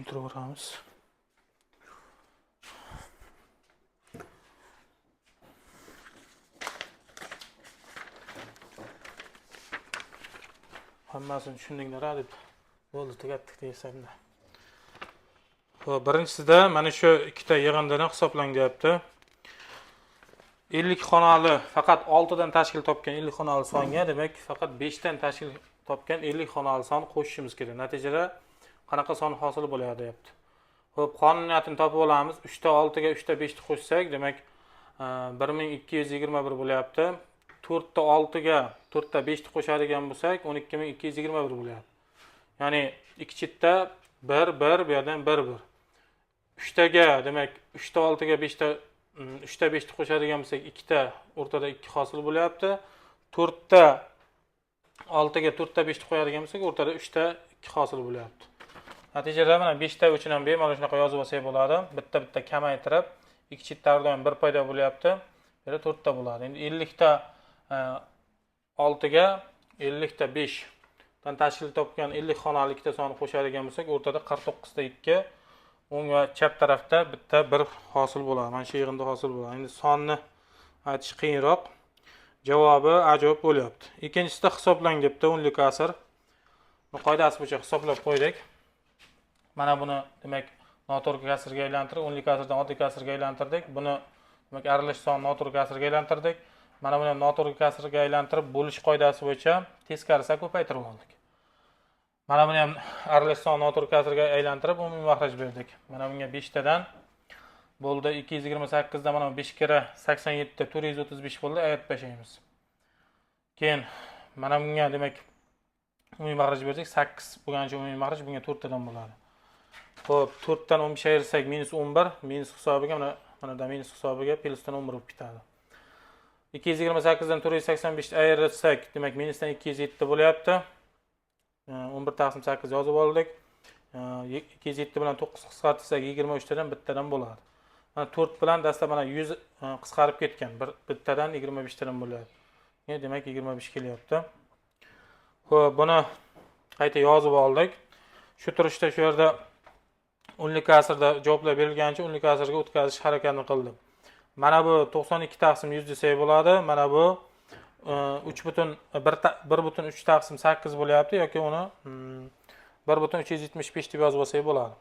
tushuntirib hammasini tushundinglar deb bo'ldi, tugatdik deysanda. Xo'p, birinchisida mana shu ikkita yig'indini hisoblang deyapti. 50 xonali faqat 6 dan tashkil topgan 50 xonali songa, demak faqat 5 dan tashkil topgan 50 xonali son qo'shishimiz kerak. Natijada qanaqa son hosil bo'ladi deyapti. Xo'p, qonuniyatini topib olamiz. 3 ta 6 ga 3 ta 5 ni qo'shsak, demak 1221 bo'lyapti. 4 ta 6 ga 4 ta 5 ni qo'shadigan bo'lsak, 12221 bo'lyapti. Ya'ni ikki chetda 1 1 bu yerdan 1 1. 3 taga, demak 3 ta 6 ga 5 ta 3 ta 5 ni qo'shadigan bo'lsak, 2 ta o'rtada 2 hosil bo'lyapti. 4 ta 6 ga 4 ta 5 ni qo'yadigan bo'lsak, o'rtada 3 ta 2 hosil bo'lyapti. Natijada mana 5 ta uchun ham bemalol shunaqa yozib olsak bo'ladi. Bitta kamaytirib, ikki chetlardan 1 paydo bo'lyapti. Bu yerda 4 ta bo'ladi. Endi 50 ta 6 ga 50 ta 5 dan tashkil topgan 50 xonali ikkita sonni qo'shadigan bo'lsak, o'rtada 49 ta 2, o'ng va chap tarafda bitta 1 hosil bo'ladi. Mana shu yig'inda hosil bo'ladi. Endi sonni aytish qiyinroq. Javobi ajoyib bo'lyapti. Ikkinchisida hisoblang debdi, o'nlik asr. Bu qoidasi bo'yicha hisoblab qo'ydik. Mana buni demak noto'g'ri kasrga aylantirib, o'nlik asrdan oddiy kasrga aylantirdik. Buni demak aralash son noto'g'ri kasrga aylantirdik. Mana buni noto'g'ri kasrga aylantirib, bo'lish qoidasi bo'yicha teskarisiga ko'paytirib oldik. Mana buni ham aralash son noto'g'ri kasrga aylantirib, umumiy mahraj berdik. Mana bunga 5 tadan bo'ldi 228 dan mana 5 kira 87 ta 435 bo'ldi, ayirib tashlaymiz. Keyin mana bunga demak umumiy mahraj berdik, 8 bo'lgani uchun umumiy mahraj bunga 4 tadan bo'ladi. Xo'p, 4 dan 15 ayirsak -11, minus hisobiga mana minus hisobiga plusdan 11 bo'lib ketadi. 228 dan 485 ayirsak, demak minusdan 207 bo'lyapti. 11 taqsim 8 yozib oldik. 207 bilan 9 qisqartirsak 23 tadan bittadan bo'ladi. Mana 4 bilan dastlab mana 100 qisqarib ketgan. Bittadan 25 tadan bo'lyapti. Ya'ni demak 25 kelyapti. Xo'p, buni qayta yozib oldik. Shu turishda shu yerda o'nlik asrda javoblar berilganicha o'nlik asrga o'tkazish harakatini qildim. Mana bu 92 taqsim 100 desak bo'ladi. Mana bu 1,3 taqsim 8 bo'lyapti yoki uni 1,375 deb yozib olsak bo'ladi.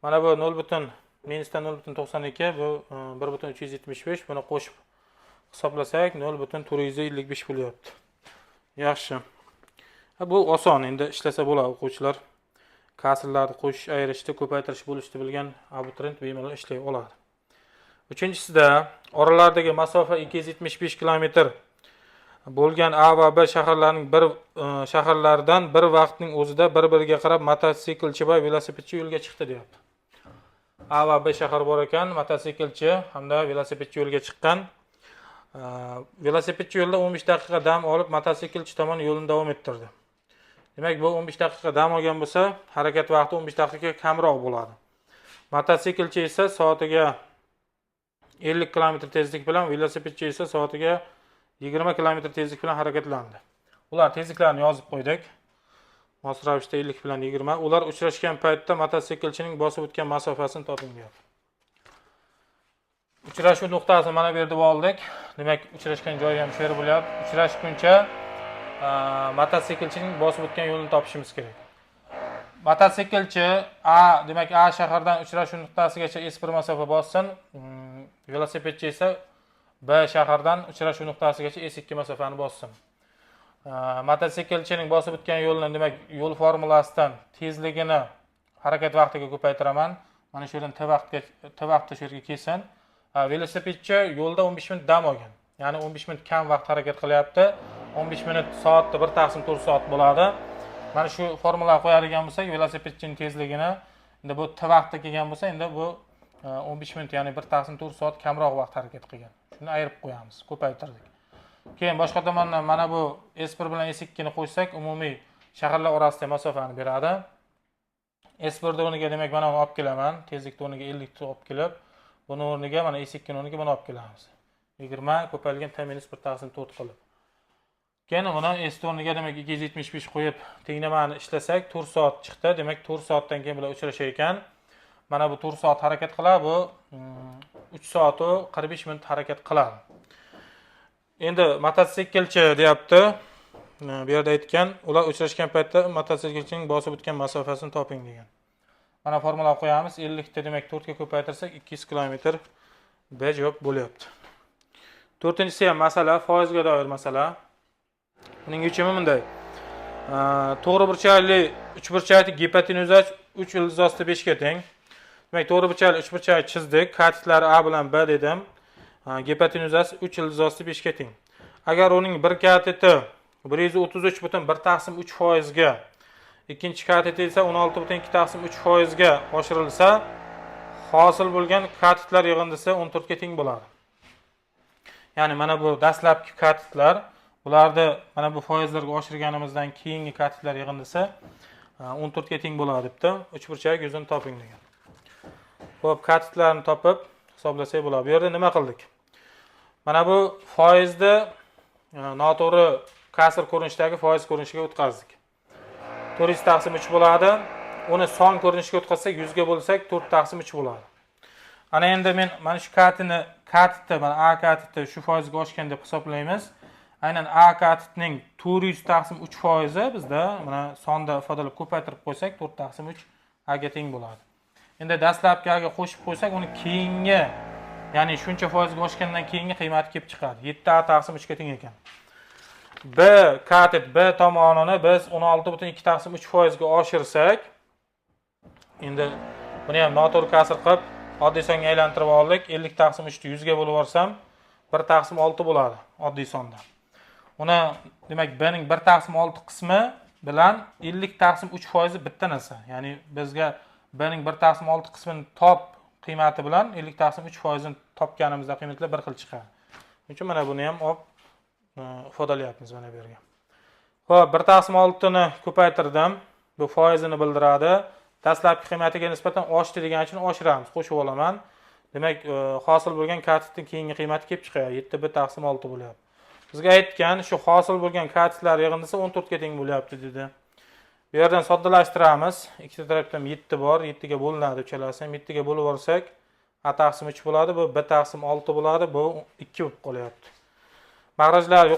Mana bu 0, minusdan 0,92 bu 1,375, buni qo'shib hisoblasak 0,455 bo'lyapti. Yaxshi. Bu oson, endi ishlasa bo'ladi o'quvchilar. Kasrlarni qo'shish, ayirishni, ko'paytirish, bo'lishni bilgan abituriyent bemalol ishlay oladi. Uchinchisida oralardagi masofa 275 kilometr bo'lgan A va B shaharlaridan bir vaqtning o'zida bir-biriga qarab mototsiklchi va velosipedchi yo'lga chiqdi deyapti. A va B shahar bor ekan, mototsiklchi hamda velosipedchi yo'lga chiqqan. Velosipedchi yo'lda 15 daqiqa dam olib, mototsiklchi tomon yo'lni davom ettirdi. Demak, bu 15 daqiqa dam olgan bo'lsa, harakat vaqti 15 daqiqa kamroq bo'ladi. Mototsiklchi esa soatiga 50 km tezlik bilan, velosipedchi esa soatiga 20 km tezlik bilan harakatlandi. Ular tezliklarini yozib qo'ydik. Mos ravishda 50 bilan 20. Ular uchrashgan paytda mototsiklchining bosib o'tgan masofasini toping deyapti. Uchrashuv nuqtasini mana bu yerda oldik. Demak, uchrashgan joyi ham shu yer bo'lyapti. Uchrashguncha mototsiklchining bosib o'tgan yo'lini topishimiz kerak. Mototsiklchi demak A shahardan uchrashuv nuqtasigacha S1 masofa bossin. Velosipedchi esa B shahardan uchrashuv nuqtasigacha S2 masofani bossin. Mototsiklchining bosib o'tgan yo'lini, demak, yo'l formulasidan tezligini harakat vaqtiga ko'paytiraman. Mana shu yerdan T vaqtda shu yerga kelsin. Velosipedchi yo'lda 15 minut dam olgan. Ya'ni 15 minut kam vaqt harakat qilyapti. 15 minut soatda 1 taqsim 4 soat bo'ladi. Mana shu formulaga qo'yadigan bo'lsak, velosipedchining tezligini, endi bu T vaqtda kelgan bo'lsa, endi bu 15 minut, ya'ni 1 taqsim 4 soat kamroq vaqt harakat qilgan. Shuni ayirib qo'yamiz, ko'paytirdik. Keyin boshqa tomondan mana bu S1 bilan S2 ni qo'shsak, umumiy shaharlar orasidagi masofani beradi. S1 o'rniga demak mana uni olib kelaman, tezlik o'rniga 50 ni olib kelib, buni o'rniga mana S2 ni o'rniga buni olib kelamiz. 20 ko'payilgan T - 1 taqsim 4 qilib. Keyin buni S o'rniga demak 275 qo'yib tenglamani ishlasak 4 soat chiqdi. Demak 4 soatdan keyin bular uchrashar ekan. Mana bu 4 soat harakat qiladi, bu 3 soat va 45 minut harakat qiladi. Endi mototsiklchi deyapti. Bu yerda aytgan, ular uchrashgan paytda mototsiklchining bosib o'tgan masofasini toping degan. Mana formula qo'yamiz. 50 ta demak 4 ga ko'paytirsak 200 kilometr B javob bo'lyapti. 4-inchisi ham masala, foizga doir masala. Buning yechimi bunday. To'g'ri burchakli uchburchakli gipotenuzaj 3 ildiz osti 5 ga teng. Demak, to'g'ri burchakli uchburchak chizdik. Katetlari A bilan B dedim. Gipotenuzasi 3 ildiz osti 5 ga teng. Agar uning bir kateti 133,1/3 ga, ikkinchi kateti esa 16,2/3 ga oshirilsa, hosil bo'lgan katetlar yig'indisi 14 ga teng bo'ladi. Ya'ni mana bu dastlabki katetlar, bularni mana bu foizlarga oshirganimizdan keyingi katetlar yig'indisi 14 ga teng bo'ladi debdi. Uchburchak yuzini toping degan. Xo'p, katetlarni topib hisoblasak bo'ladi. Bu yerda nima qildik? Mana bu foizni noto'g'ri kasr ko'rinishdagi foiz ko'rinishiga o'tkazdik. 400/3 bo'ladi. Uni son ko'rinishga o'tkazsak 100 ga bo'lsak 4/3 bo'ladi. Ana endi men mana shu katitni mana A katiti shu foizga oshgan deb hisoblaymiz. Aynan A katitning 400/3 bizda mana sonda ifodalab ko'paytirib qo'ysak 4/3 A ga teng bo'ladi. Endi dastlabki A ga qo'shib qo'ysak uni keyingi, ya'ni shuncha foizga oshgandan keyingi qiymati kelib chiqadi. 7/3 ga teng ekan. B katit B tomonini biz 16,2/3 ga oshirsak, endi buni ham noto'g'ri kasr qilib oddiy songa aylantirib oldik. 50/3 ni 100 ga bo'lib yuborsam 1/6 bo'ladi oddiy sonda. Uni demak B ning 1/6 qismi bilan 50/3 bitta narsa. Ya'ni bizga B ning 1/6 qismini top qiymati bilan 50/3 ni topganimizda qiymatlar bir xil chiqadi. Shuning uchun mana buni ham olib ifodalayapmiz mana bu yerga. Xo'p, 1/6 ni ko'paytirdim. Bu foizini bildiradi. Dastlabki qiymatiga nisbatan oshdi degan uchun oshiramiz, qo'shib olaman. Demak, hosil bo'lgan katitning keyingi qiymati kelib chiqadi. 7/6 bo'lyapti. Bizga aytgan shu hosil bo'lgan katitlar yig'indisi 14 ga teng bo'lyapti dedi. Bu yerdan soddalashtiramiz. Ikkita tarafdan 7 bor, 7 ga bo'linadi uchalasi ham. 7 ga bo'lib olsak A/3 bo'ladi, bu B/6 bo'ladi, bu 2 bo'lib qolyapti. Mag'rajlarni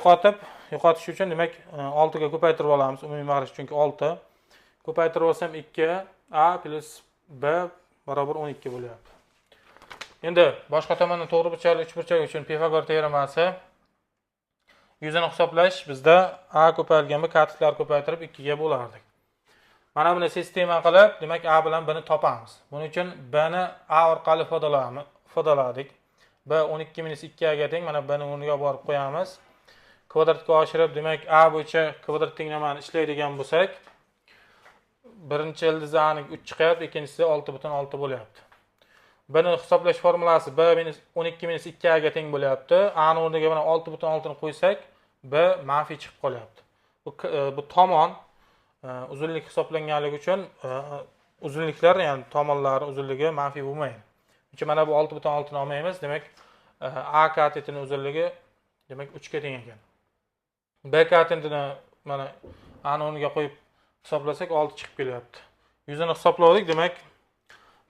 yo'qotish uchun demak 6 ga ko'paytirib olamiz. Umumiy mag'raj chunki 6. Ko'paytirib olsam 2 A plus B barobar 12 bo'lyapti. Endi boshqa tomondan to'g'ri burchakli uchburchak uchun Pifagor teoremasi yuzini hisoblash bizda A ko'payilgan B katitlar ko'paytirib 2 ga bo'lardik. Mana buni sistema qilib, demak A bilan B ni topamiz. Buning uchun B ni A orqali ifodaladik. B 12 - 2A ga teng. Mana B ni o'rniga borib qo'yamiz. Kvadratga oshirib, demak A bo'yicha kvadrat tenglamani ishlaydigan bo'lsak, birinchi ildizi A ning 3 chiqyapti, ikkinchisi 6,6 bo'lyapti. B ni hisoblash formulasi B - 12 - 2A ga teng bo'lyapti. A ning o'rniga mana 6,6 ni qo'ysak, B manfiy chiqib qolyapti. Bu tomon uzunlik hisoblanganligi uchun uzunliklar, ya'ni tomonlar uzunligi manfiy bo'lmaydi. Chunki mana bu 6,6 ni olmaymiz. Demak, A katitining uzunligi demak 3 ga teng ekan. B katitini mana A ning o'rniga qo'yib hisoblasak 6 chiqib kelyapti. Yuzini hisobladik, demak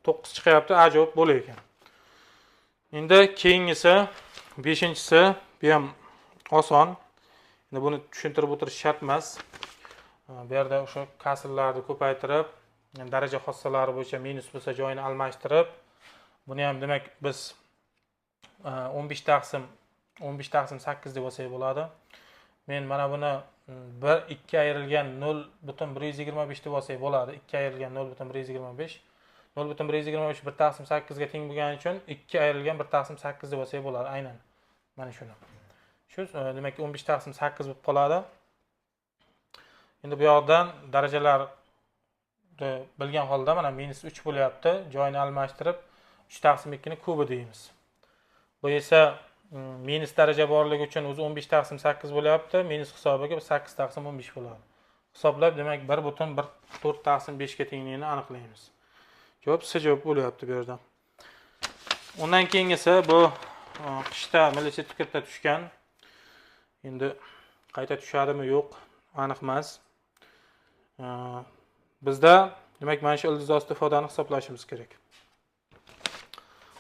9 chiqyapti. A javob bo'lar ekan. Endi keyingisi 5-inchisi, bu ham oson. Endi buni tushuntirib o'tirish shart emas. Bu yerda o'sha kasrlarni ko'paytirib, daraja xossalari bo'yicha minus bo'lsa joyini almashtirib, buni ham demak biz 15/8 deb olsak bo'ladi. Men mana buni 2 ayrilgan 0,125 deb olsak bo'ladi. 2 ayrilgan 0,125. 0,125 1/8 ga teng bo'lgani uchun 2 ayrilgan 1/8 deb olsak bo'ladi. Aynan mana shuni. Shu demak 15/8 bo'lib qoladi. Endi bu yoqdan darajalarni bilgan holda mana -3 bo'lyapti. Joyini almashtirib 3/2 ni kubi deymiz. Bu esa minus daraja borligi uchun o'zi 15/8 bo'lyapti. Minus hisobiga 8/15 bo'ladi. Hisoblab demak 1,4/5 ga tengligini aniqlaymiz. Javob C javob bo'lyapti bu yerda. Undan keyingisi bu qishda milliy sertifikatda tushgan. Endi Qayta tushadimi yo'q, aniq emas. Bizda demak mana shu ildiz osti ifodani hisoblashimiz kerak.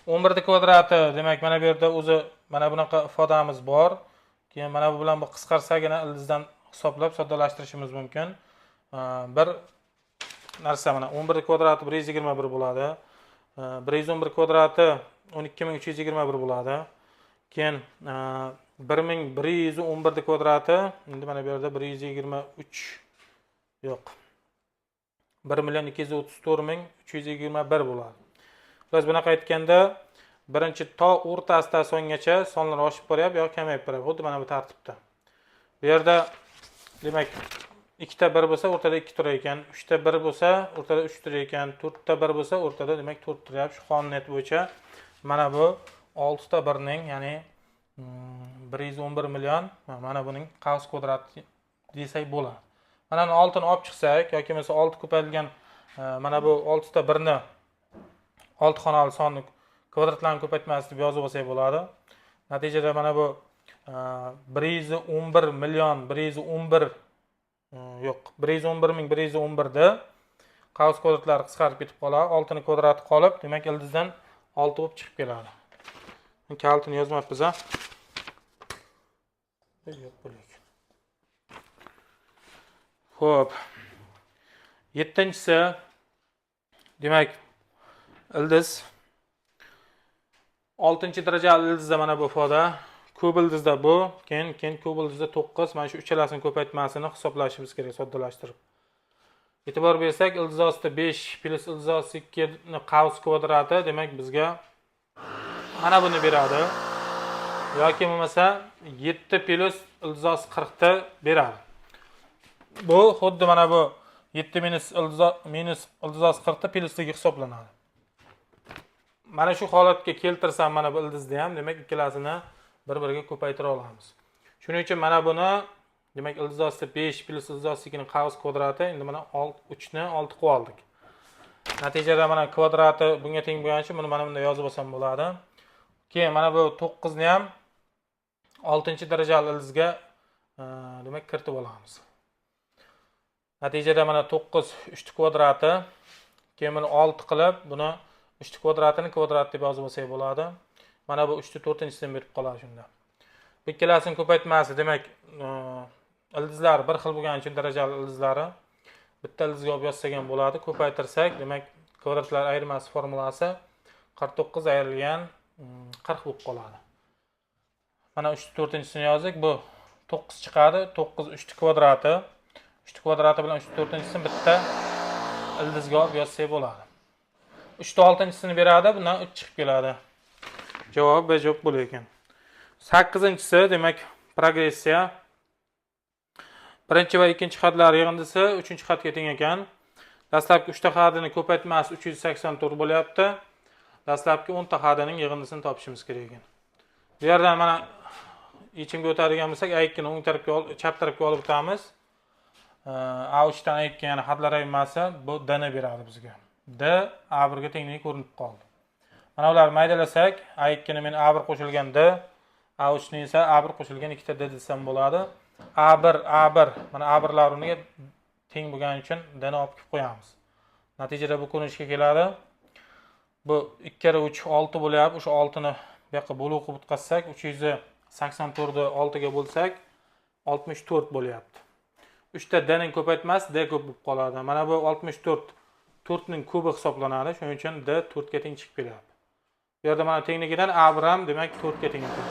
11 kvadrati demak mana bu yerda o'zi mana bunaqa ifodamiz bor. Keyin mana bu bilan bu qisqarsagina ildizdan hisoblab soddalashtirishimiz mumkin. Bir narsa mana 11 kvadrati 121 bo'ladi. 111 kvadrati 12321 bo'ladi. Keyin 1111 kvadrati endi mana bu yerda 123 yo'q. 1,234,321 bo'ladi. Biz bunaqa aytganda birinchi to o'rtasida songacha sonlar oshib boryapti yoki kamayib boryapti. Xuddi mana bu tartibda. Bu yerda demak ikkita 1 bo'lsa, o'rtada 2 turar ekan, 3 ta 1 bo'lsa, o'rtada 3 turar ekan, 4 ta 1 bo'lsa, o'rtada demak 4 turyapti. Shu qonuniyat bo'yicha mana bu 6 ta 1 ning, ya'ni 111 million mana buning qavs kvadrati desak bo'ladi. Mana buni 6 ni olib chiqsak yoki mesela 6 ko'paytirilgan mana bu 6 ta 1 ni 6 xonali sonni kvadratlarni ko'paytmasi deb yozib olsak bo'ladi. Natijada mana bu 111 million 111 yo'q 111,111 da qavs kvadratlari qisqarib ketib qoladi. 6 ni kvadrati qolib, demak ildizdan 6 bo'lib chiqib keladi. Kalitini yozmabmiz ha. Yo'q bo'laylik. Xo'p. 7-si demak ildiz 6-darajali ildizda mana bu ifoda, ko'p ildizda bu, keyin ko'p ildizda 9, mana shu uchalasini ko'paytmasini hisoblashimiz kerak soddalashtirib. E'tibor bersak, ildiz osti 5 plus ildiz osti 2 ni qavs kvadrati demak bizga mana buni beradi. Yoki bo'lmasa 7 plus ildiz osti 40 ta beradi. Bu xuddi mana bu 7 minus ildiz osti 40 ta plusligi hisoblanadi. Mana shu holatga keltirsam mana bu ildizni ham demak ikkalasini bir-biriga ko'paytira olamiz. Shuning uchun mana buni demak ildiz osti 5 plus ildiz osti 2 ning qavs kvadrati endi mana 3 ni 6 qilib oldik. Natijada mana kvadrati bunga teng bo'lgani uchun buni mana bunda yozib olsam bo'ladi. Keyin mana bu 9 ni ham 6-darajali ildizga demak kiritib olamiz. Natijada mana 9 3 kvadrati, keyin buni 6 qilib, buni 3 kvadratini kvadrat deb yozib olsak bo'ladi. Mana bu 3 ni 4-chisidan berib qoladi shunda. Bu ikkalasining ko'paytmasi demak ildizlar bir xil bo'lgani uchun darajali ildizlari bitta ildizga olib yozsak ham bo'ladi. Ko'paytirsak, demak kvadratlar ayirmasi formulasi 49 ayrilgan 40 bo'lib qoladi. Mana 3 ni 4-chisini yozdik. Bu 9 chiqadi. 9 3 ni kvadrati. 3 ni kvadrati bilan 3 ni 4-chisini bitta ildizga olib yozsak bo'ladi. 3 ni 6-chisini beradi, bundan 3 chiqib keladi. Javob bajavob bo'lar ekan. 8-chisi demak progressiya. Birinchi va ikkinchi xatlar yig'indisi 3-xatga teng ekan. Dastlabki 3 ta xatini ko'paytmasi 384 bo'lyapti. Dastlabki 10 ta xatining yig'indisini topishimiz kerak ekan. Bu yerdan mana yechimga o'tadigan bo'lsak, A2 ni o'ng tarafga chap tarafga olib o'tamiz. A3 dan A2 yana xatlar ayirmasi bu D ni beradi bizga. D A1 ga tengligi ko'rinib qoldi. Mana ularni maydalasak, A2 ni men A1 qo'shilgan D, A3 ni esa A1 qo'shilgan 2 ta D desam bo'ladi. A1 mana A1lar o'rniga teng bo'lgani uchun D ni olib kelib qo'yamiz. Natijada bu ko'rinishga keladi. Bu 2 kere 3 6 bo'lyapti. O'sha 6 ni bu yoqqa bo'luv qilib o'tkazsak, 384 ni 6 ga bo'lsak 64 bo'lyapti. 3 ta D ning ko'paytmasi D ko'p bo'lib qoladi. Mana bu 64 4 ning kubi hisoblanadi. Shuning uchun D 4 ga teng chiqib kelyapti. Bu yerda mana tengligidan A1 ham demak 4 ga teng ekan.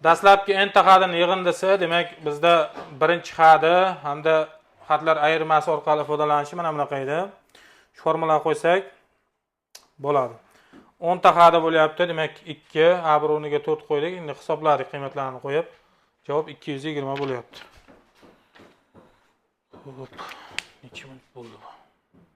Dastlabki n ta xatning yig'indisi demak bizda birinchi xati hamda xatlar ayirmasi orqali ifodalanishi mana bunaqa edi. Shu formulaga qo'ysak bo'ladi. 10 ta xati bo'lyapti, demak 2, A1 o'rniga 4 qo'ydik. Endi hisobladik qiymatlarini qo'yib. Javob 220 bo'lyapti. Xo'p. Necha minut bo'ldi bu?